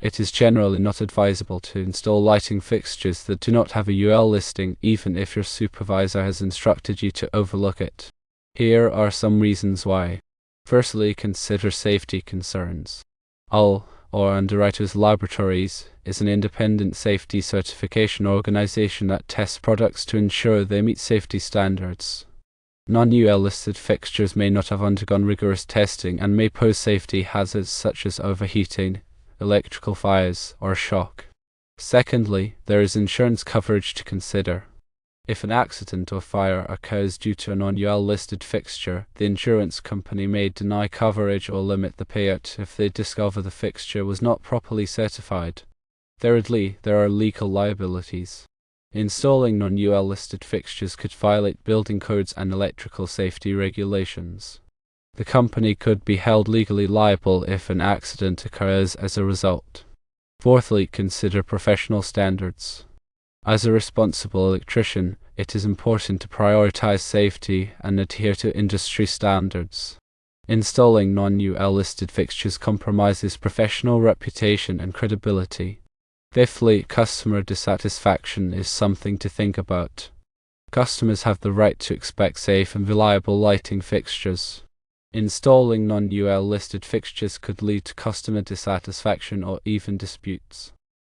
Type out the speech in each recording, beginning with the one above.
It is generally not advisable to install lighting fixtures that do not have a UL listing, even if your supervisor has instructed you to overlook it. Here are some reasons why. Firstly, consider safety concerns. UL, or Underwriters Laboratories, is an independent safety certification organization that tests products to ensure they meet safety standards. Non-UL listed fixtures may not have undergone rigorous testing and may pose safety hazards such as overheating, electrical fires, or shock. Secondly, there is insurance coverage to consider. If an accident or fire occurs due to a non-UL listed fixture, the insurance company may deny coverage or limit the payout if they discover the fixture was not properly certified. Thirdly, there are legal liabilities. Installing non-UL listed fixtures could violate building codes and electrical safety regulations. The company could be held legally liable if an accident occurs as a result. Fourthly, consider professional standards. As a responsible electrician, it is important to prioritize safety and adhere to industry standards. Installing non-UL listed fixtures compromises professional reputation and credibility. Fifthly, customer dissatisfaction is something to think about. Customers have the right to expect safe and reliable lighting fixtures. Installing non-UL listed fixtures could lead to customer dissatisfaction or even disputes.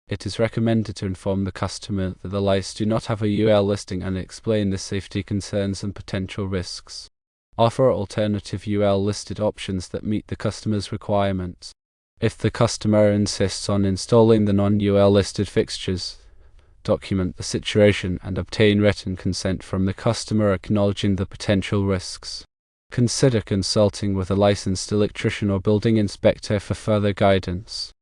It is recommended to inform the customer that the lights do not have a UL listing and explain the safety concerns and potential risks. Offer alternative UL listed options that meet the customer's requirements. If the customer insists on installing the non-UL listed fixtures, document the situation and obtain written consent from the customer acknowledging the potential risks. Consider consulting with a licensed electrician or building inspector for further guidance.